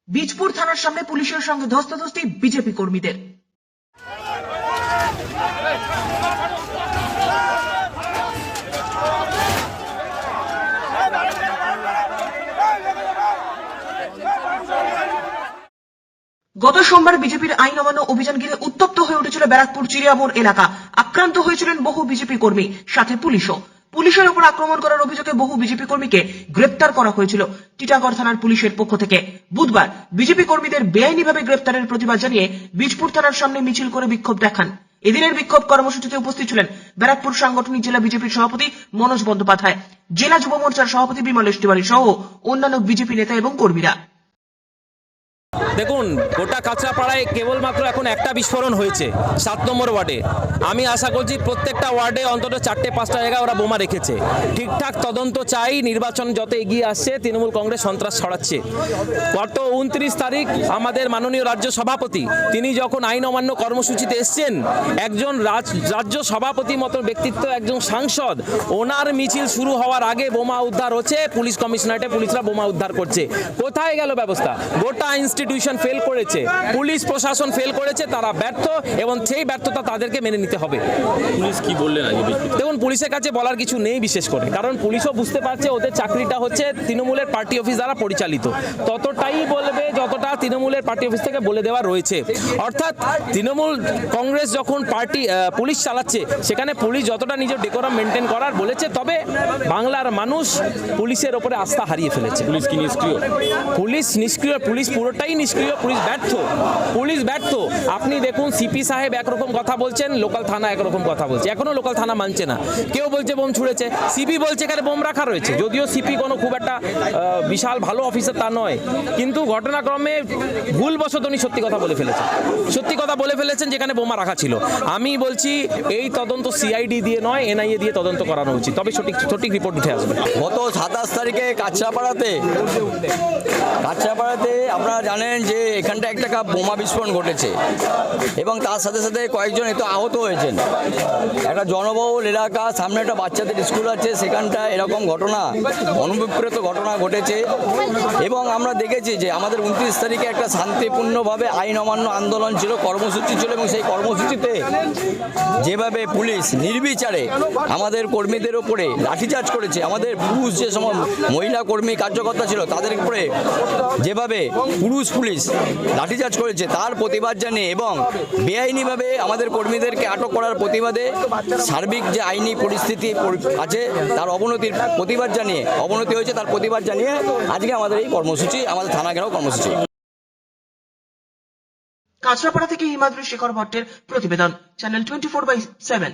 বীজপুর থানার সামনে পুলিশের সঙ্গে ধস্তাধস্তি বিজেপি কর্মীদের। গত সোমবার বিজেপির আইন অমান্য অভিযান ঘিরে উত্তপ্ত হয়ে উঠেছিল ব্যারাকপুর চিড়িয়ামোড় এলাকা। আক্রান্ত হয়েছিলেন বহু বিজেপি কর্মী, সাথে পুলিশও। পুলিশের উপর আক্রমণ করার অভিযোগে বহু বিজেপি কর্মীকে গ্রেপ্তার করা হয়েছিল টিটাগড় থানার পুলিশের পক্ষ থেকে। বুধবার বিজেপি কর্মীদের বেআইনিভাবে গ্রেপ্তারের প্রতিবাদ জানিয়ে বীজপুর থানার সামনে মিছিল করে বিক্ষোভ দেখান। এদিনের বিক্ষোভ কর্মসূচিতে উপস্থিত ছিলেন ব্যারাকপুর সাংগঠনিক জেলা বিজেপির সভাপতি মনোজ বন্দ্যোপাধ্যায়, জেলা যুব মোর্চার সভাপতি বিমলেশ তিওয়ারি সহ অন্যান্য বিজেপি নেতা এবং কর্মীরা। দেখুন, গোটা কাঁচরাপাড়ায় কেবলমাত্র এখন একটা বিস্ফোরণ হয়েছে 7 নম্বর ওয়ার্ডে। আমি আশা করছি প্রত্যেকটা ওয়ার্ডে অন্তত 4-5টা জায়গায় ওরা বোমা রেখেছে। ঠিকঠাক তদন্ত চাই। নির্বাচন যত এগিয়ে আসছে তৃণমূল কংগ্রেস সন্ত্রাস ছড়াচ্ছে। গত 29 তারিখ আমাদের মাননীয় রাজ্য সভাপতি তিনি যখন আইন অমান্য কর্মসূচিতে এসছেন, একজন রাজ্য সভাপতি মতো ব্যক্তিত্ব, একজন সাংসদ, ওনার মিছিল শুরু হওয়ার আগে বোমা উদ্ধার হচ্ছে। পুলিশ কমিশনারেটে পুলিশরা বোমা উদ্ধার করছে। কোথায় গেল ব্যবস্থা? গোটা ইনস্টিটিউশন ফেল করেছে, পুলিশ প্রশাসন ফেল করেছে, তারা ব্যর্থ এবং সেই ব্যর্থতা তাদেরকে মেনে নিতে হবে। পুলিশ কি বললেন আগে? দেখুন, পুলিশের কাছে বলার কিছু নেই বিশেষ করে, কারণ পুলিশও বুঝতে পারছে ওদের চাকরিটা হচ্ছে তৃণমূলের পার্টি অফিস দ্বারা পরিচালিত। ততটাই বলবে যতটা তৃণমূলের পার্টি অফিস থেকে বলে দেওয়া রয়েছে। অর্থাৎ তৃণমূল কংগ্রেস যখন পুলিশ চালাচ্ছে, সেখানে পুলিশ যতটা নিজের ডেকোরাম মেনটেন করার বলেছে, তবে বাংলার মানুষ পুলিশের ওপরে আস্থা হারিয়ে ফেলেছে। পুলিশ কি নিষ্ক্রিয়? পুলিশ নিষ্ক্রিয়, পুলিশ পুরোটাই নিষ্ক্রিয়, পুলিশ ব্যর্থ। আপনি দেখুন, সিপি সাহেব একরকম কথা বলছেন, লোকাল থানা একরকম কথা বলছে। এখনো লোকাল থানা মানছে না। কেউ বলছে বোম ছুঁড়েছে, সিপি বলছে এখানে বোম রাখা রয়েছে। যদিও সিপি কোনো খুব একটা বিশাল ভালো অফিসার তা নয়, কিন্তু ঘটনাক্রমে ভুলবশত উনি সত্যি কথা বলে ফেলেছেন যেখানে বোমা রাখা ছিল। আমি বলছি এই তদন্ত সিআইডি দিয়ে নয়, এনআইএ দিয়ে তদন্ত করানো উচিত, তবে সঠিক রিপোর্ট উঠে আসবে। গত 27 তারিখে কাঁচরাপাড়াতে আপনারা জানেন যে এখানটা একটা বোমা বিস্ফোরণ ঘটেছে এবং তার সাথে সাথে কয়েকজন এত আহত হয়েছেন। একটা জনবহুল এলাকা, সামনে একটা বাচ্চাদের স্কুল আছে, সেখানটায় এরকম ঘটনা, অনুবিপ্রেত ঘটনা ঘটেছে। এবং আমরা দেখেছি যে আমাদের 29 তারিখে একটা শান্তিপূর্ণভাবে আইন অমান্য আন্দোলন ছিল, কর্মসূচি ছিল, এবং সেই কর্মসূচিতে যেভাবে পুলিশ নির্বিচারে আমাদের কর্মীদের উপরে লাঠিচার্জ করেছে, আমাদের পুরুষ যে সময় মহিলা কর্মী কার্যকর্তা ছিল তাদের উপরে যেভাবে পুলিশ লাঠিচার্জ করেছে, তার প্রতিবাদ জানিয়ে এবং বেআইনিভাবে আমাদের কর্মীদেরকে আটক করার প্রতিবাদে সার্বিক যে আইনি পরিস্থিতি আছে তার অবনতি হয়েছে, তার প্রতিবাদ জানিয়ে আজকে আমাদের এই কর্মসূচি, আমাদের থানা ঘেরাও কর্মসূচি। কাঁচরাপাড়া থেকে হিমাদ্রি শেখর ভট্টের প্রতিবেদন, চ্যানেল 24/7।